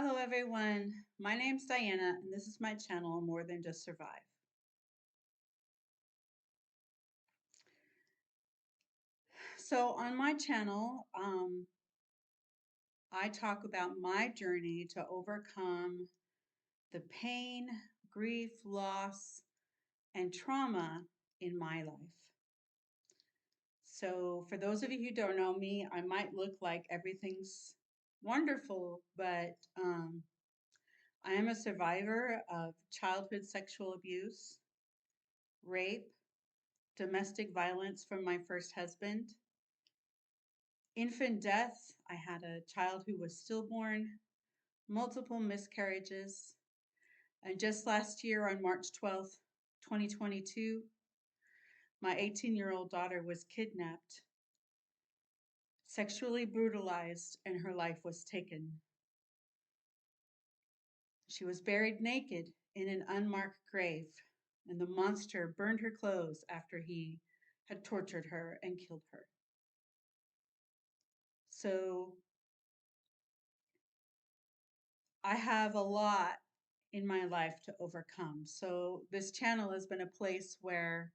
Hello, everyone. My name's Diana, and this is my channel, More Than Just Survive. So, on my channel, I talk about my journey to overcome the pain, grief, loss, and trauma in my life. So, for those of you who don't know me, I might look like everything's wonderful, but I am a survivor of childhood sexual abuse, rape, domestic violence from my first husband, infant death. I had a child who was stillborn, multiple miscarriages, and just last year on March 12th, 2022, my 18-year-old daughter was kidnapped, sexually brutalized, and her life was taken. She was buried naked in an unmarked grave, and the monster burned her clothes after he had tortured her and killed her. So I have a lot in my life to overcome. So this channel has been a place where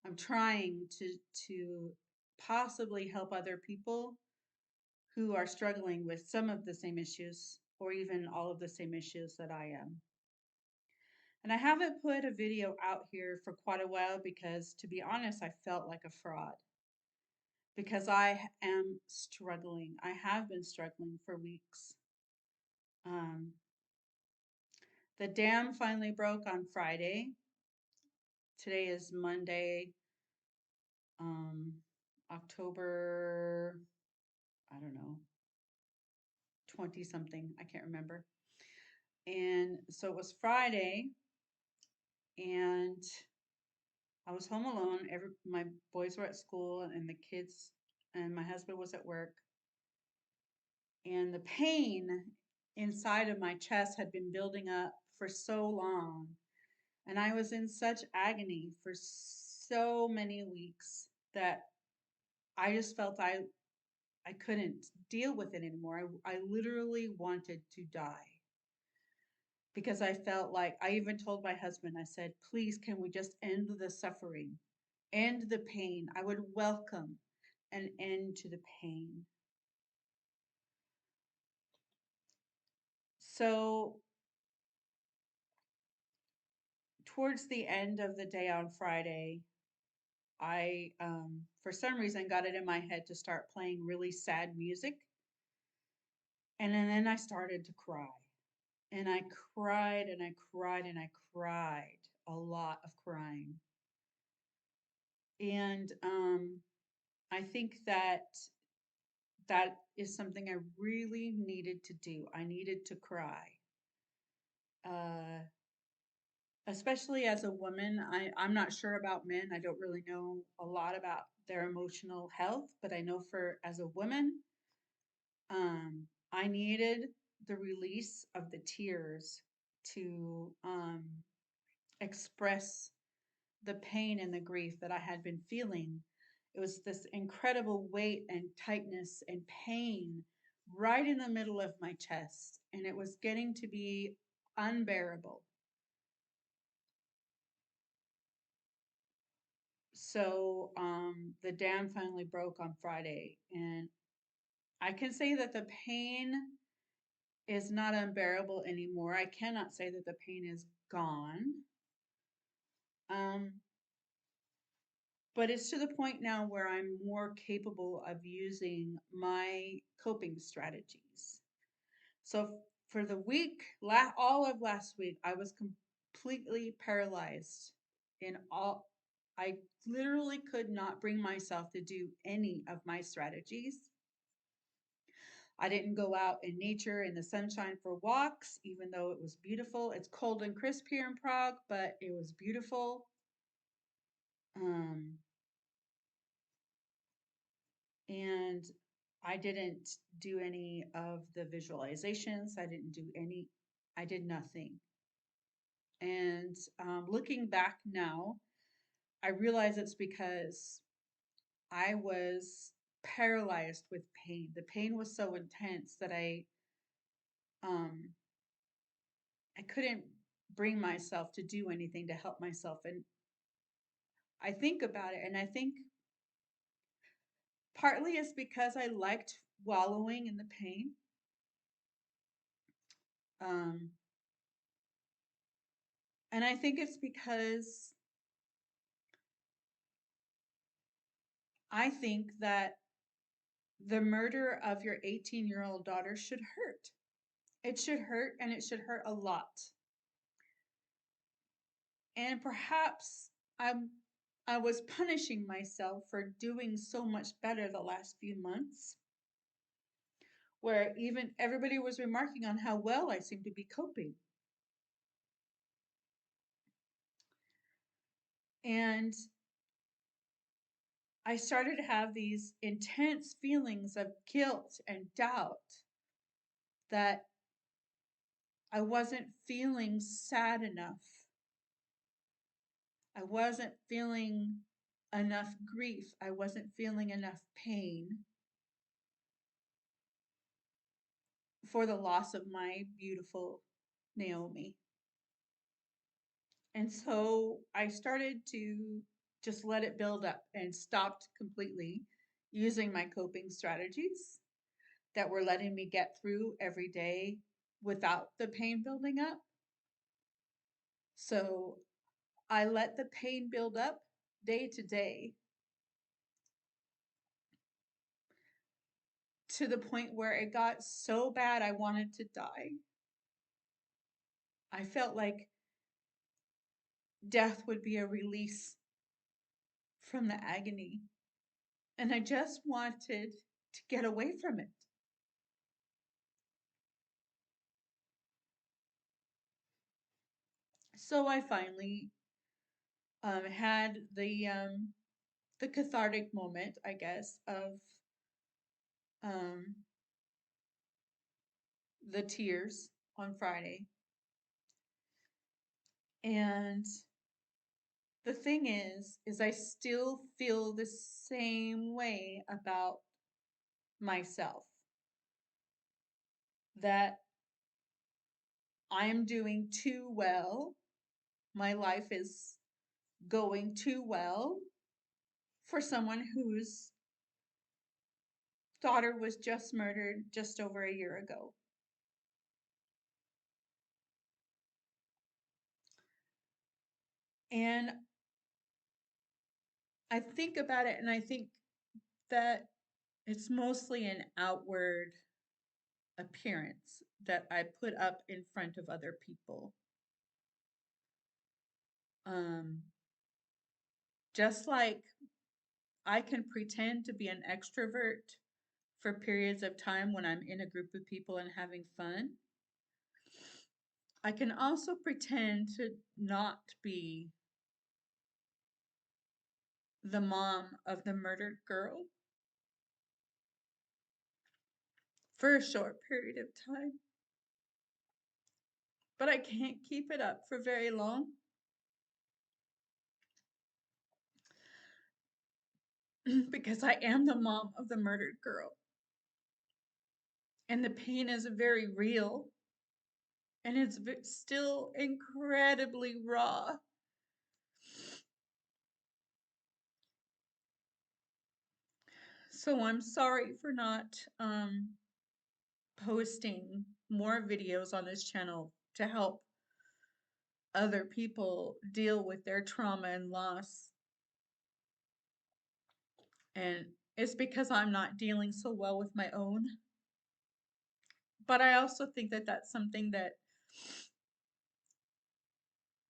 I'm trying to possibly help other people who are struggling with some of the same issues or even all of the same issues that I am. And I haven't put a video out here for quite a while because, to be honest, I felt like a fraud because I am struggling. I have been struggling for weeks. Um, the dam finally broke on Friday. Today is Monday, um, October, I don't know, 20 something. I can't remember. And so it was Friday, and I was home alone. My boys were at school, and the kids and my husband was at work. And the pain inside of my chest had been building up for so long. And I was in such agony for so many weeks that I just felt I couldn't deal with it anymore. I literally wanted to die because I felt like I even told my husband, I said, please, can we just end the suffering, end the pain? I would welcome an end to the pain. So, towards the end of the day on Friday, I, for some reason, got it in my head to start playing really sad music. And then I started to cry. And I cried and I cried and I cried, a lot of crying. And I think that is something I really needed to do. I needed to cry. Uh, Especially as a woman, I'm not sure about men. I don't really know a lot about their emotional health, but I know for as a woman, I needed the release of the tears to express the pain and the grief that I had been feeling. It was this incredible weight and tightness and pain right in the middle of my chest, and it was getting to be unbearable. So the dam finally broke on Friday, and I can say that the pain is not unbearable anymore. I cannot say that the pain is gone. Um, but it's to the point now where I'm more capable of using my coping strategies. So for the week, all of last week, I was completely paralyzed in all. I literally could not bring myself to do any of my strategies. I didn't go out in nature in the sunshine for walks, even though it was beautiful. It's cold and crisp here in Prague, but it was beautiful. Um, and I didn't do any of the visualizations. I did nothing. And looking back now, I realize it's because I was paralyzed with pain. The pain was so intense that um, I couldn't bring myself to do anything to help myself. And I think about it, and I think partly it's because I liked wallowing in the pain. Um, and I think it's because I think that the murder of your 18-year-old daughter should hurt. It should hurt, and it should hurt a lot. And perhaps I'm I was punishing myself for doing so much better the last few months, where even everybody was remarking on how well I seemed to be coping. And I started to have these intense feelings of guilt and doubt that I wasn't feeling sad enough. I wasn't feeling enough grief. I wasn't feeling enough pain for the loss of my beautiful Naomi. And so I started to just let it build up and stopped completely using my coping strategies that were letting me get through every day without the pain building up. So I let the pain build up day to day to the point where it got so bad I wanted to die. I felt like death would be a release from the agony. And I just wanted to get away from it. So I finally had the cathartic moment, I guess, of um, the tears on Friday. And the thing is I still feel the same way about myself, that I'm doing too well. My life is going too well for someone whose daughter was just murdered just over a year ago. And I think about it and I think that it's mostly an outward appearance that I put up in front of other people. Um, just like I can pretend to be an extrovert for periods of time when I'm in a group of people and having fun, I can also pretend to not be the mom of the murdered girl for a short period of time. But I can't keep it up for very long. Because I am the mom of the murdered girl. And the pain is very real. And it's still incredibly raw. So I'm sorry for not posting more videos on this channel to help other people deal with their trauma and loss. And it's because I'm not dealing so well with my own. But I also think that that's something that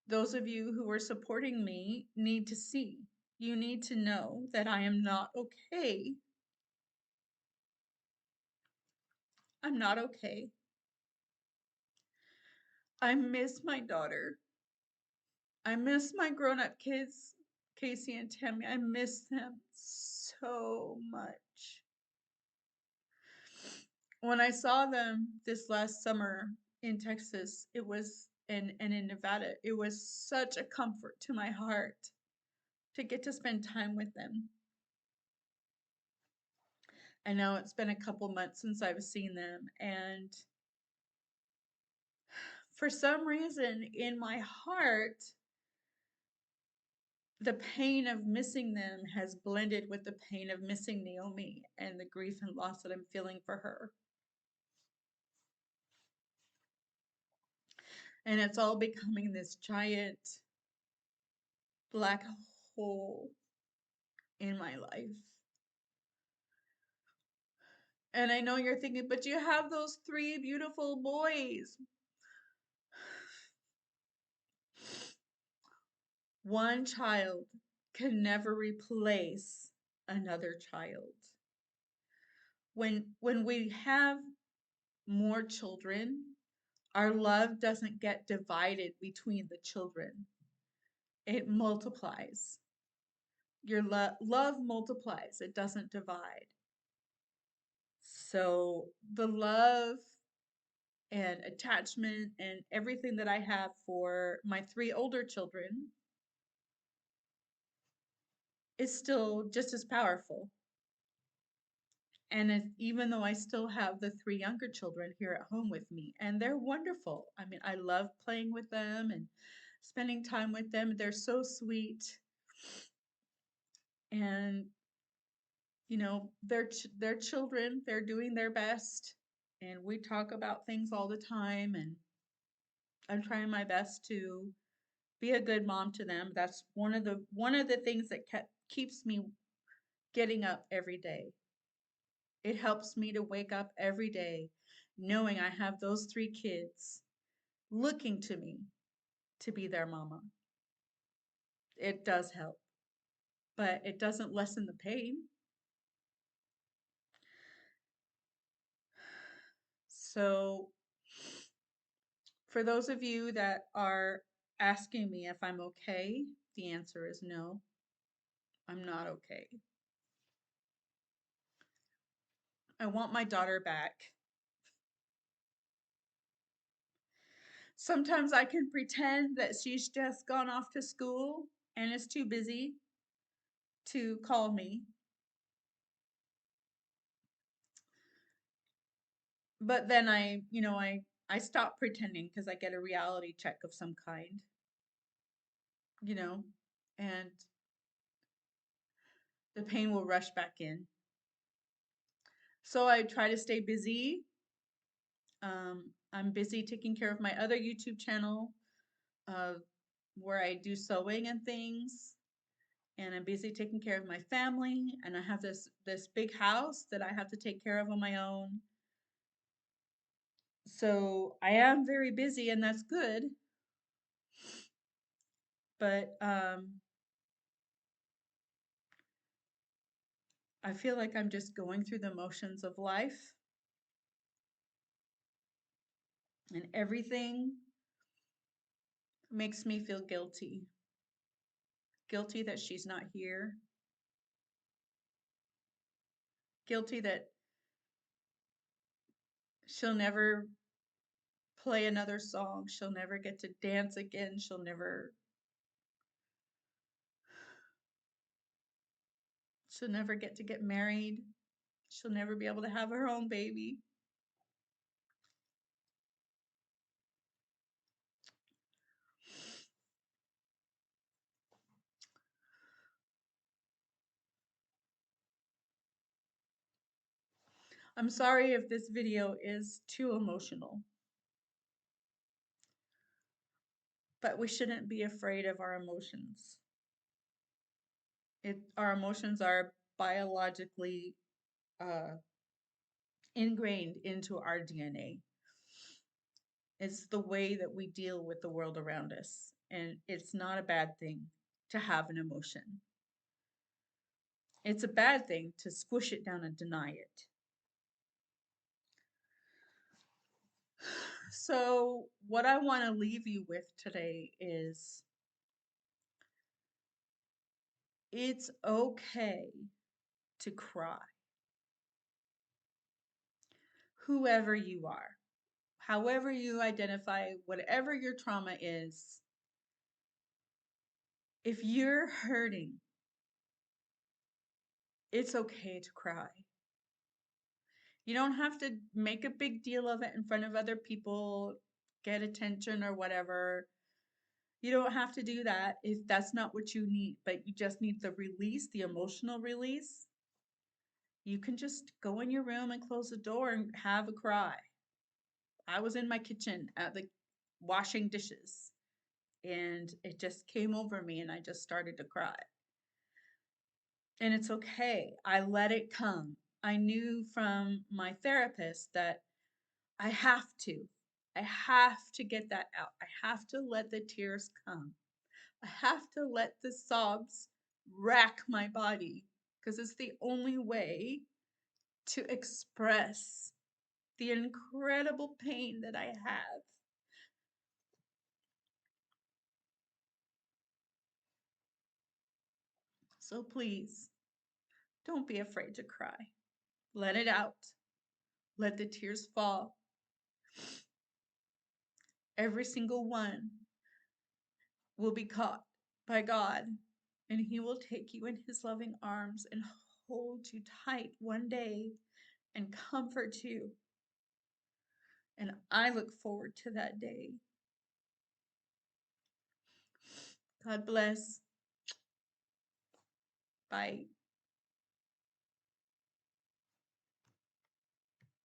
those of you who are supporting me need to see. You need to know that I am not okay. I'm not okay. I miss my daughter. I miss my grown-up kids, Casey and Tammy. I miss them so much. When I saw them this last summer in Texas, it was and in Nevada, it was such a comfort to my heart to get to spend time with them. And now it's been a couple months since I've seen them, and for some reason in my heart, the pain of missing them has blended with the pain of missing Naomi and the grief and loss that I'm feeling for her. And it's all becoming this giant black hole in my life. And I know you're thinking, but you have those three beautiful boys. One child can never replace another child. When we have more children, our love doesn't get divided between the children. It multiplies. Your love multiplies. It doesn't divide. So the love and attachment and everything that I have for my three older children is still just as powerful. And even though I still have the three younger children here at home with me, and they're wonderful. I mean, I love playing with them and spending time with them. They're so sweet. And, you know, they're children, they're doing their best. And we talk about things all the time. And I'm trying my best to be a good mom to them. That's one of the things that keeps me getting up every day. It helps me to wake up every day knowing I have those three kids looking to me to be their mama. It does help, but it doesn't lessen the pain. So, for those of you that are asking me if I'm okay, the answer is no, I'm not okay. I want my daughter back. Sometimes I can pretend that she's just gone off to school and is too busy to call me. But then I stop pretending because I get a reality check of some kind, you know, and the pain will rush back in. So I try to stay busy. I'm busy taking care of my other YouTube channel, uh, where I do sewing and things, and I'm busy taking care of my family, and I have this big house that I have to take care of on my own. So I am very busy, and that's good. But I feel like I'm just going through the motions of life, and everything makes me feel guilty. Guilty that she's not here. Guilty that she'll never play another song. She'll never get to dance again. She'll never get to get married. She'll never be able to have her own baby. I'm sorry if this video is too emotional, but we shouldn't be afraid of our emotions. Our emotions are biologically ingrained into our DNA. It's the way that we deal with the world around us, and it's not a bad thing to have an emotion. It's a bad thing to squish it down and deny it. So, what I want to leave you with today is it's okay to cry. Whoever you are, however you identify, whatever your trauma is, if you're hurting, it's okay to cry. You don't have to make a big deal of it in front of other people. get attention or whatever. You don't have to do that if that's not what you need, but you just need the release, the emotional release. You can just go in your room and close the door and have a cry. I was in my kitchen at the washing dishes and it just came over me and I just started to cry. And it's okay. I let it come. I knew from my therapist that I have to. I have to get that out. I have to let the tears come. I have to let the sobs rack my body because it's the only way to express the incredible pain that I have. So please, don't be afraid to cry. Let it out. Let the tears fall. Every single one will be caught by God, and He will take you in His loving arms and hold you tight one day and comfort you. And I look forward to that day. God bless. Bye.